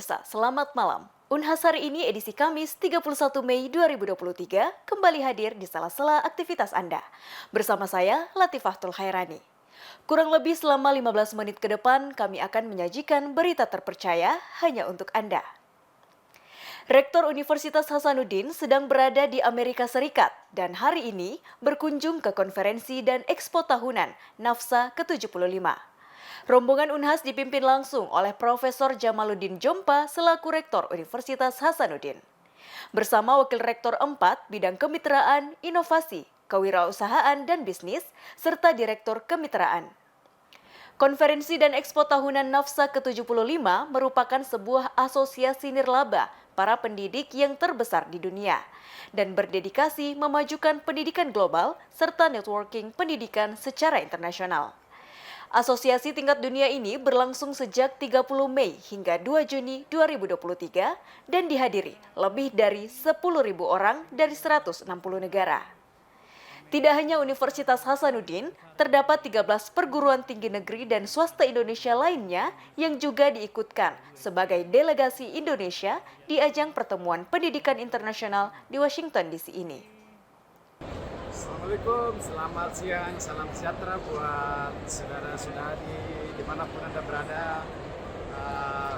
pemirsa, selamat malam. Unhas hari ini edisi Kamis 31 Mei 2023 kembali hadir di sela-sela aktivitas Anda. Bersama saya, Latifah Tulhairani. Kurang lebih selama 15 menit ke depan, kami akan menyajikan berita terpercaya hanya untuk Anda. Rektor Universitas Hasanuddin sedang berada di Amerika Serikat dan hari ini berkunjung ke konferensi dan ekspo tahunan NAFSA ke-75. Rombongan Unhas dipimpin langsung oleh Profesor Jamaluddin Jompa selaku Rektor Universitas Hasanuddin. Bersama Wakil Rektor 4 Bidang Kemitraan, Inovasi, Kewirausahaan dan Bisnis, serta Direktur Kemitraan. Konferensi dan Ekspo Tahunan NAFSA ke-75 merupakan sebuah asosiasi nirlaba para pendidik yang terbesar di dunia dan berdedikasi memajukan pendidikan global serta networking pendidikan secara internasional. Asosiasi tingkat dunia ini berlangsung sejak 30 Mei hingga 2 Juni 2023 dan dihadiri lebih dari 10.000 orang dari 160 negara. Tidak hanya Universitas Hasanuddin, terdapat 13 perguruan tinggi negeri dan swasta Indonesia lainnya yang juga diikutkan sebagai delegasi Indonesia di ajang pertemuan pendidikan internasional di Washington DC ini. Assalamualaikum, selamat siang, salam sejahtera buat saudara-saudari dimanapun Anda berada.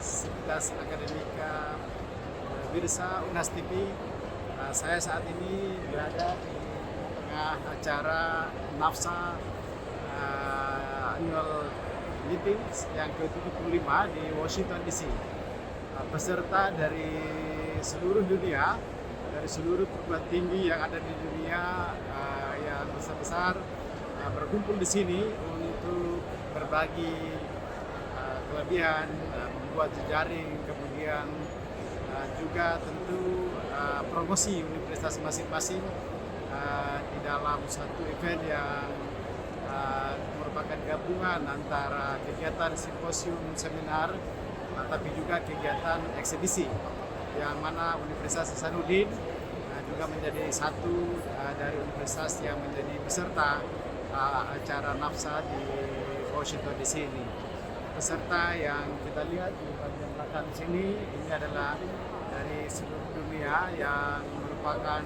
Sivitas Akademika Pemirsa Unhas TV. Saya saat ini berada di tengah acara NAFSA Annual Meeting yang ke-75 di Washington DC. Peserta dari seluruh dunia, dari seluruh perguruan tinggi yang ada di dunia yang besar-besar berkumpul di sini untuk berbagi kelebihan, membuat jejaring, kemudian juga tentu promosi universitas masing-masing di dalam satu event yang merupakan gabungan antara kegiatan simposium seminar tapi juga kegiatan eksibisi yang mana Universitas Hasanuddin juga menjadi satu dari universitas yang menjadi peserta acara NAFSA di Washington DC ini. Peserta yang kita lihat di bagian belakang sini ini adalah dari seluruh dunia yang merupakan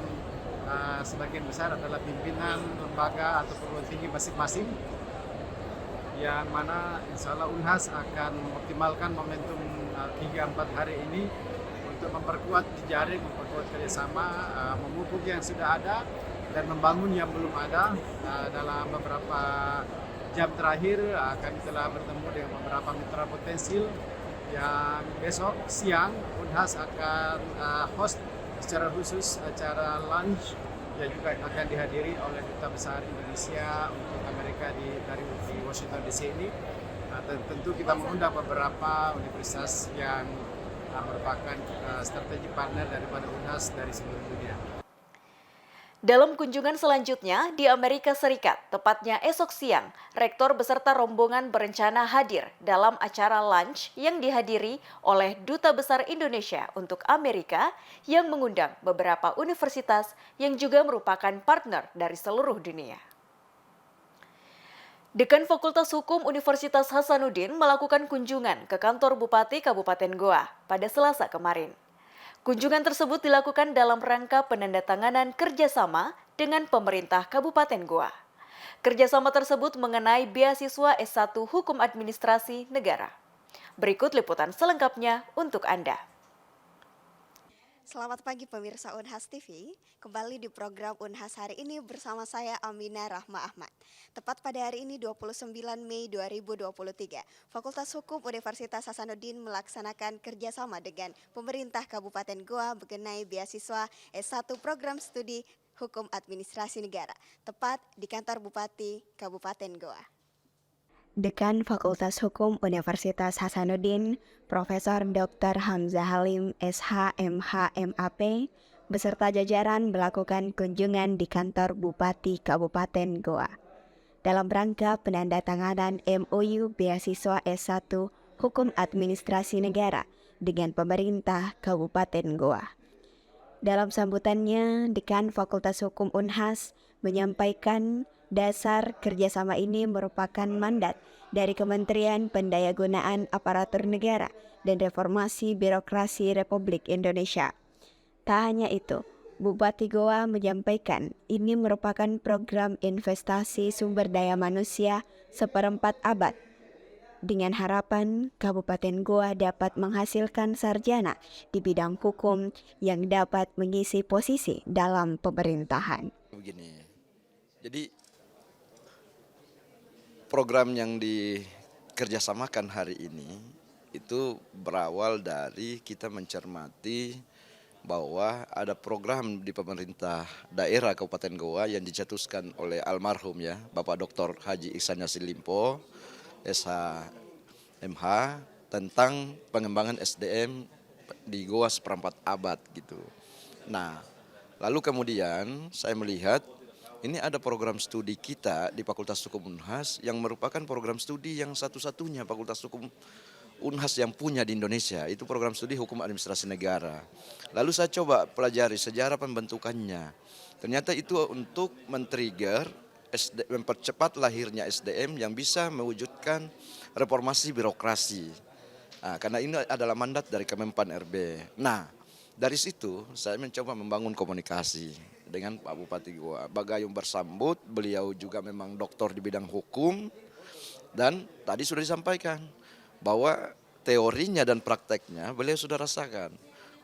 sebagian besar adalah pimpinan lembaga atau perguruan tinggi masing-masing, yang mana insya Allah Unhas akan mengoptimalkan momentum 3-4 hari ini untuk memperkuat jejaring, memperkuat kerjasama, memupuk yang sudah ada dan membangun yang belum ada. Dalam beberapa jam terakhir kami telah bertemu dengan beberapa mitra potensial yang besok siang Unhas akan host secara khusus acara lunch yang juga akan dihadiri oleh Duta Besar Indonesia untuk Amerika dari Washington DC ini. Dan tentu kita mengundang beberapa universitas yang merupakan strategi partner daripada Unhas dari seluruh dunia. Dalam kunjungan selanjutnya di Amerika Serikat, tepatnya esok siang, Rektor beserta rombongan berencana hadir dalam acara lunch yang dihadiri oleh Duta Besar Indonesia untuk Amerika yang mengundang beberapa universitas yang juga merupakan partner dari seluruh dunia. Dekan Fakultas Hukum Universitas Hasanuddin melakukan kunjungan ke kantor Bupati Kabupaten Goa pada Selasa kemarin. Kunjungan tersebut dilakukan dalam rangka penandatanganan kerjasama dengan pemerintah Kabupaten Goa. Kerjasama tersebut mengenai beasiswa S1 Hukum Administrasi Negara. Berikut liputan selengkapnya untuk Anda. Selamat pagi pemirsa Unhas TV, kembali di program Unhas hari ini bersama saya Amina Rahma Ahmad. Tepat pada hari ini 29 Mei 2023, Fakultas Hukum Universitas Hasanuddin melaksanakan kerjasama dengan pemerintah Kabupaten Goa mengenai beasiswa S1 Program Studi Hukum Administrasi Negara, tepat di kantor Bupati Kabupaten Goa. Dekan Fakultas Hukum Universitas Hasanuddin, Profesor Dr. Hamzah Halim SH MH MAP, beserta jajaran melakukan kunjungan di kantor Bupati Kabupaten Goa dalam rangka penandatanganan MOU beasiswa S1 Hukum Administrasi Negara dengan pemerintah Kabupaten Goa. Dalam sambutannya, Dekan Fakultas Hukum Unhas menyampaikan dasar kerjasama ini merupakan mandat dari Kementerian Pendayagunaan Aparatur Negara dan Reformasi Birokrasi Republik Indonesia. Tak hanya itu, Bupati Goa menyampaikan ini merupakan program investasi sumber daya manusia seperempat abad dengan harapan Kabupaten Goa dapat menghasilkan sarjana di bidang hukum yang dapat mengisi posisi dalam pemerintahan. Begini, jadi program yang dikerjasamakan hari ini itu berawal dari kita mencermati bahwa ada program di pemerintah daerah Kabupaten Goa yang dicetuskan oleh almarhum ya Bapak Dr. Haji Ihsan Yassin Limpo, SHMH, tentang pengembangan SDM di Goa seperempat abad gitu. Nah, lalu kemudian saya melihat ini ada program studi kita di Fakultas Hukum Unhas yang merupakan program studi yang satu-satunya Fakultas Hukum Unhas yang punya di Indonesia, itu program studi Hukum Administrasi Negara. Lalu saya coba pelajari sejarah pembentukannya. Ternyata itu untuk men-trigger, mempercepat lahirnya SDM yang bisa mewujudkan reformasi birokrasi. Nah, karena ini adalah mandat dari Kemenpan RB. Nah, dari situ saya mencoba membangun komunikasi dengan Pak Bupati Goa. Bagayung bersambut, beliau juga memang doktor di bidang hukum. Dan tadi sudah disampaikan bahwa teorinya dan prakteknya beliau sudah rasakan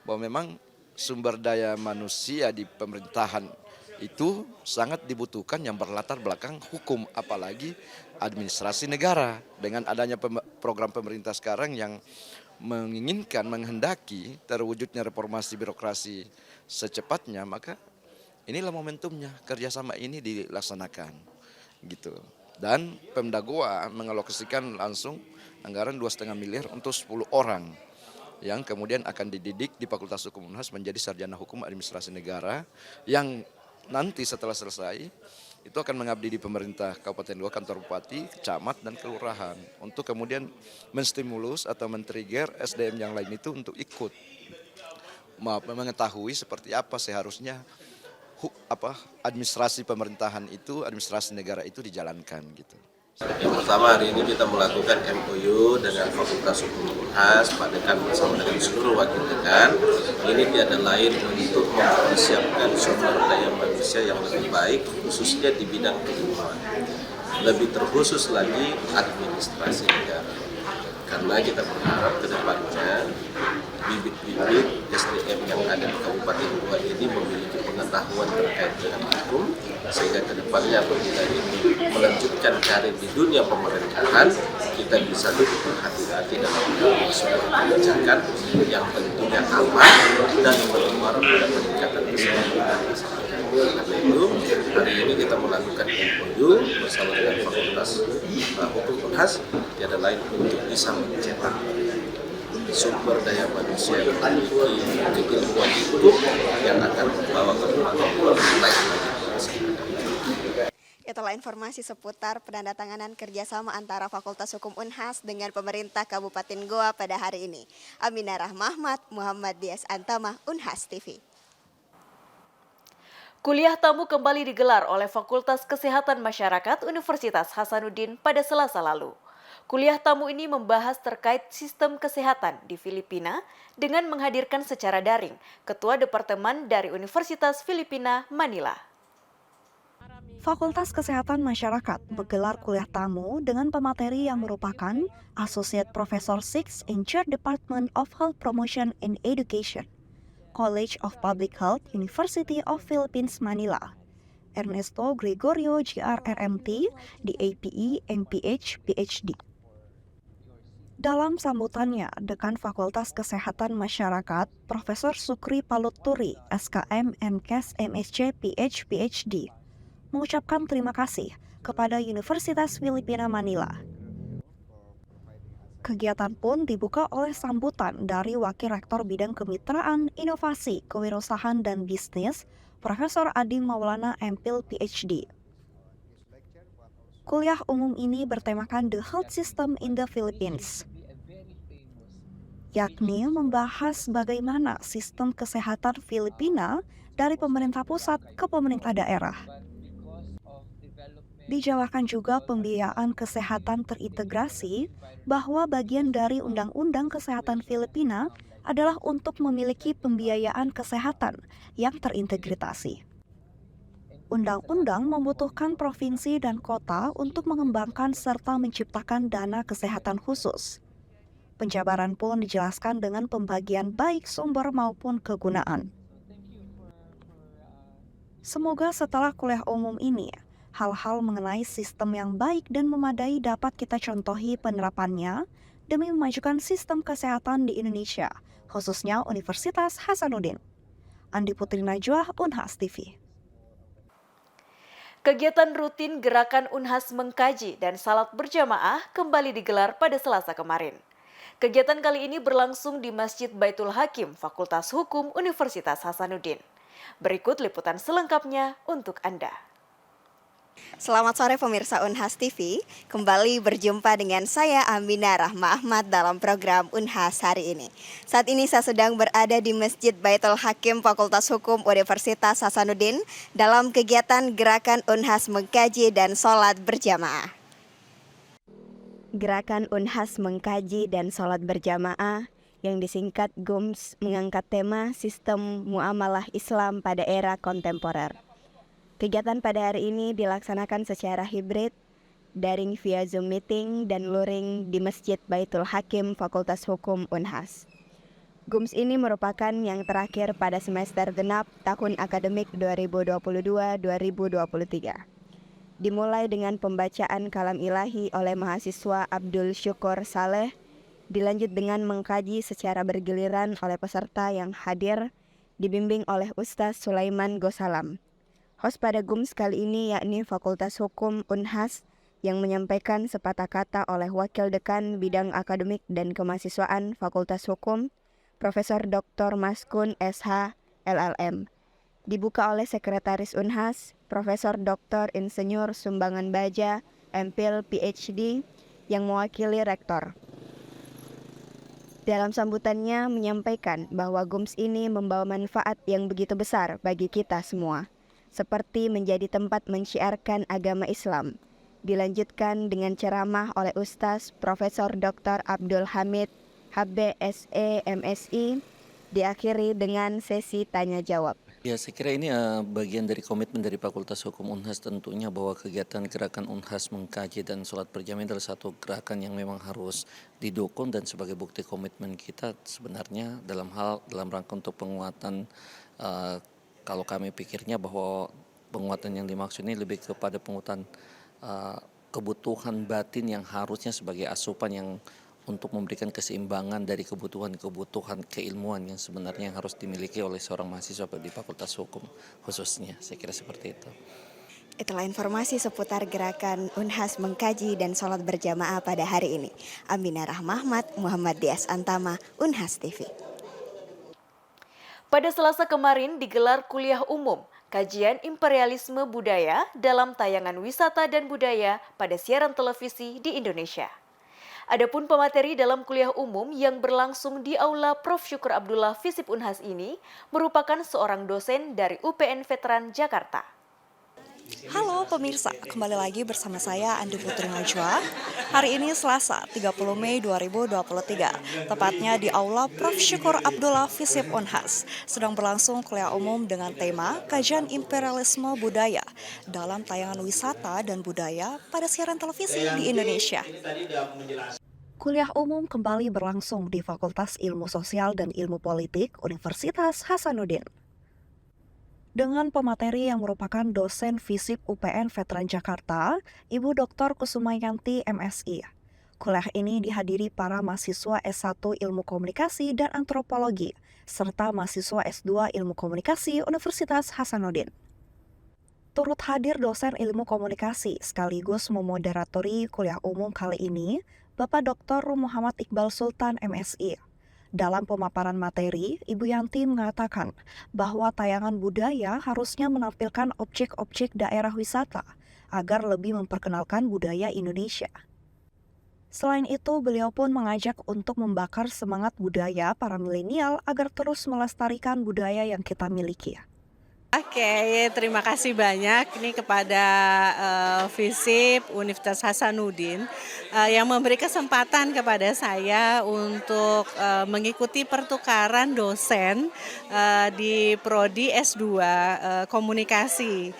bahwa memang sumber daya manusia di pemerintahan itu sangat dibutuhkan yang berlatar belakang hukum, apalagi administrasi negara. Dengan adanya program pemerintah sekarang yang menginginkan, menghendaki terwujudnya reformasi birokrasi secepatnya, maka inilah momentumnya kerjasama ini dilaksanakan gitu. Dan Pemda Goa mengalokasikan langsung anggaran 2,5 miliar untuk 10 orang yang kemudian akan dididik di Fakultas Hukum Unhas menjadi sarjana hukum administrasi negara yang nanti setelah selesai itu akan mengabdi di pemerintah Kabupaten Goa, kantor bupati, camat, dan kelurahan untuk kemudian menstimulus atau men-trigger SDM yang lain itu untuk ikut mengetahui seperti apa seharusnya administrasi pemerintahan itu, administrasi negara itu dijalankan gitu. Yang pertama, hari ini kita melakukan MOU dengan Fakultas Hukum Unhas, Pak Dekan bersama dengan seluruh wakil dekan. Ini tiada lain untuk mempersiapkan sumber daya manusia yang lebih baik, khususnya di bidang keilmuan. Lebih terkhusus lagi administrasi negara. Karena kita berharap ke depannya bibit-bibit SDM yang ada di Kabupaten Goa ini memiliki pengetahuan terkait dengan hukum, sehingga ke depannya apabila ini melanjutkan karir di dunia pemerintahan, kita bisa lebih berhati-hati dalam mengambil sebuah kebijakan yang tentunya aman dan bermuara pada peningkatan kesejahteraan masyarakat. Karena itu, hari ini kita melakukan MOU bersama dengan Fakultas Hukum Unhas, tiada lain untuk bisa mencetak sumber daya manusia yang memiliki keilmuan hidup yang akan membawa kembali lebih baik lagi. Itulah informasi seputar penandatanganan kerjasama antara Fakultas Hukum Unhas dengan pemerintah Kabupaten Goa pada hari ini. Aminah Rahma Ahmad, Muhammad Dias Antama, Unhas TV. Kuliah tamu kembali digelar oleh Fakultas Kesehatan Masyarakat Universitas Hasanuddin pada Selasa lalu. Kuliah tamu ini membahas terkait sistem kesehatan di Filipina dengan menghadirkan secara daring Ketua Departemen dari Universitas Filipina, Manila. Fakultas Kesehatan Masyarakat menggelar kuliah tamu dengan pemateri yang merupakan Associate Professor 6 in Chair Department of Health Promotion and Education, College of Public Health, University of Philippines, Manila, Ernesto Gregorio GRRMT, DAPE, MPH, PhD. Dalam sambutannya, Dekan Fakultas Kesehatan Masyarakat, Profesor Sukri Paluturi, SKM, MKes, MSc, PhD, mengucapkan terima kasih kepada Universitas Filipina Manila. Kegiatan pun dibuka oleh sambutan dari Wakil Rektor Bidang Kemitraan, Inovasi, Kewirausahaan, dan Bisnis, Profesor Adi Maulana MPhil PhD. Kuliah umum ini bertemakan The Health System in the Philippines, yakni membahas bagaimana sistem kesehatan Filipina dari pemerintah pusat ke pemerintah daerah. Dijabarkan juga pembiayaan kesehatan terintegrasi bahwa bagian dari Undang-Undang Kesehatan Filipina adalah untuk memiliki pembiayaan kesehatan yang terintegrasi. Undang-undang membutuhkan provinsi dan kota untuk mengembangkan serta menciptakan dana kesehatan khusus. Penjabaran pun dijelaskan dengan pembagian baik sumber maupun kegunaan. Semoga setelah kuliah umum ini, hal-hal mengenai sistem yang baik dan memadai dapat kita contohi penerapannya demi memajukan sistem kesehatan di Indonesia, khususnya Universitas Hasanuddin. Andi Putri Najwa, Unhas TV. Kegiatan rutin Gerakan Unhas Mengkaji dan Salat Berjamaah kembali digelar pada Selasa kemarin. Kegiatan kali ini berlangsung di Masjid Baitul Hakim, Fakultas Hukum Universitas Hasanuddin. Berikut liputan selengkapnya untuk Anda. Selamat sore pemirsa Unhas TV, kembali berjumpa dengan saya Aminah Rahma Ahmad dalam program Unhas hari ini. Saat ini saya sedang berada di Masjid Baitul Hakim Fakultas Hukum Universitas Hasanuddin dalam kegiatan Gerakan Unhas Mengkaji dan Salat Berjamaah. Gerakan Unhas Mengkaji dan Salat Berjamaah yang disingkat GUMS mengangkat tema Sistem Muamalah Islam pada Era Kontemporer. Kegiatan pada hari ini dilaksanakan secara hibrid, daring via Zoom meeting dan luring di Masjid Baitul Hakim Fakultas Hukum Unhas. GUMS ini merupakan yang terakhir pada semester genap tahun akademik 2022-2023. Dimulai dengan pembacaan kalam ilahi oleh mahasiswa Abdul Syukur Saleh, dilanjut dengan mengkaji secara bergiliran oleh peserta yang hadir, dibimbing oleh Ustaz Sulaiman Gosalam. Host pada GUMS kali ini yakni Fakultas Hukum Unhas yang menyampaikan sepatah kata oleh Wakil Dekan Bidang Akademik dan Kemahasiswaan Fakultas Hukum, Profesor Dr. Maskun SH LLM. Dibuka oleh Sekretaris Unhas, Profesor Dr. Insinyur Sumbangan Baja, MPhil PhD, yang mewakili Rektor. Dalam sambutannya menyampaikan bahwa GUMS ini membawa manfaat yang begitu besar bagi kita semua, seperti menjadi tempat menciarkan agama Islam. Dilanjutkan dengan ceramah oleh Ustaz Profesor Dr. Abdul Hamid, HBSE MSI, diakhiri dengan sesi tanya jawab. Ya, saya kira ini bagian dari komitmen dari Fakultas Hukum Unhas tentunya bahwa kegiatan Gerakan Unhas Mengkaji dan Salat Berjamaah adalah satu gerakan yang memang harus didukung dan sebagai bukti komitmen kita sebenarnya dalam rangka untuk penguatan kalau kami pikirnya bahwa penguatan yang dimaksud ini lebih kepada penguatan kebutuhan batin yang harusnya sebagai asupan yang untuk memberikan keseimbangan dari kebutuhan keilmuan yang sebenarnya yang harus dimiliki oleh seorang mahasiswa di Fakultas Hukum khususnya. Saya kira seperti itu. Itulah informasi seputar Gerakan Unhas Mengkaji dan Salat Berjamaah pada hari ini. Aminah Rahma Ahmad, Muhammad Dias Antama, Unhas TV. Pada Selasa kemarin digelar kuliah umum Kajian Imperialisme Budaya dalam tayangan wisata dan budaya pada siaran televisi di Indonesia. Adapun pemateri dalam kuliah umum yang berlangsung di Aula Prof. Syukur Abdullah Visip Unhas ini merupakan seorang dosen dari UPN Veteran Jakarta. Halo pemirsa, kembali lagi bersama saya Andi Putri Najwa. Hari ini Selasa 30 Mei 2023, tepatnya di Aula Prof. Syukur Abdullah Visip Unhas, sedang berlangsung kuliah umum dengan tema Kajian Imperialisme Budaya dalam tayangan wisata dan budaya pada siaran televisi di Indonesia. Kuliah umum kembali berlangsung di Fakultas Ilmu Sosial dan Ilmu Politik Universitas Hasanuddin. Dengan pemateri yang merupakan dosen Visip UPN Veteran Jakarta, Ibu Dr. Kusumayanti MSI. Kuliah ini dihadiri para mahasiswa S1 Ilmu Komunikasi dan Antropologi, serta mahasiswa S2 Ilmu Komunikasi Universitas Hasanuddin. Turut hadir dosen Ilmu Komunikasi sekaligus memoderatori kuliah umum kali ini, Bapak Dr. Muhammad Iqbal Sultan MSI. Dalam pemaparan materi, Ibu Yanti mengatakan bahwa tayangan budaya harusnya menampilkan objek-objek daerah wisata agar lebih memperkenalkan budaya Indonesia. Selain itu, beliau pun mengajak untuk membakar semangat budaya para milenial agar terus melestarikan budaya yang kita miliki. Oke, terima kasih banyak ini kepada FISIP Universitas Hasanuddin yang memberi kesempatan kepada saya untuk mengikuti pertukaran dosen di prodi S2 Komunikasi.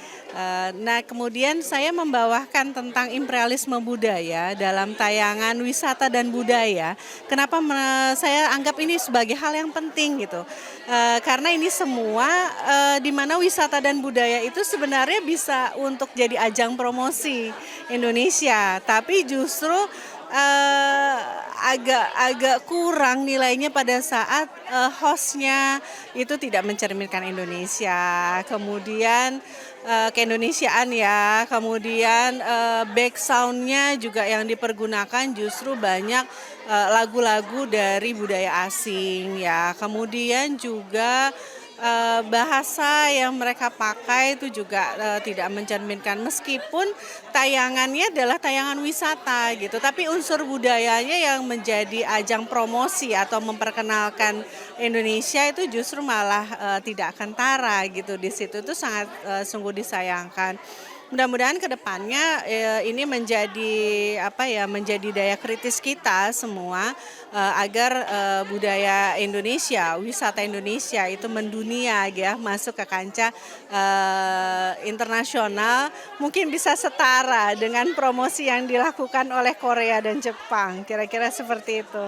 Nah, kemudian saya membawakan tentang imperialisme budaya dalam tayangan wisata dan budaya. Kenapa saya anggap ini sebagai hal yang penting gitu? Karena ini semua di mana wisata dan budaya itu sebenarnya bisa untuk jadi ajang promosi Indonesia, tapi justru agak kurang nilainya pada saat hostnya itu tidak mencerminkan Indonesia, kemudian keindonesiaan ya, kemudian back soundnya juga yang dipergunakan justru banyak lagu-lagu dari budaya asing ya, kemudian juga bahasa yang mereka pakai itu juga tidak mencerminkan, meskipun tayangannya adalah tayangan wisata gitu, tapi unsur budayanya yang menjadi ajang promosi atau memperkenalkan Indonesia itu justru malah tidak kentara gitu. Di situ tuh sangat sungguh disayangkan. Mudah-mudahan ke depannya ini menjadi daya kritis kita semua agar budaya Indonesia, wisata Indonesia itu mendunia ya, masuk ke kancah internasional, mungkin bisa setara dengan promosi yang dilakukan oleh Korea dan Jepang, kira-kira seperti itu.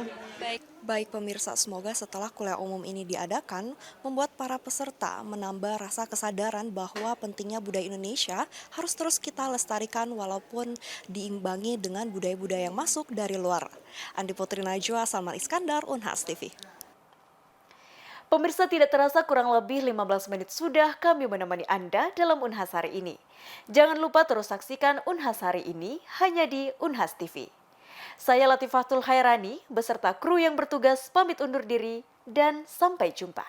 Baik pemirsa, semoga setelah kuliah umum ini diadakan, membuat para peserta menambah rasa kesadaran bahwa pentingnya budaya Indonesia harus terus kita lestarikan walaupun diimbangi dengan budaya-budaya yang masuk dari luar. Andi Putri Najwa, Salman Iskandar, Unhas TV. Pemirsa, tidak terasa kurang lebih 15 menit sudah kami menemani Anda dalam Unhas hari ini. Jangan lupa terus saksikan Unhas hari ini hanya di Unhas TV. Saya Latifahtul Khairani beserta kru yang bertugas pamit undur diri dan sampai jumpa.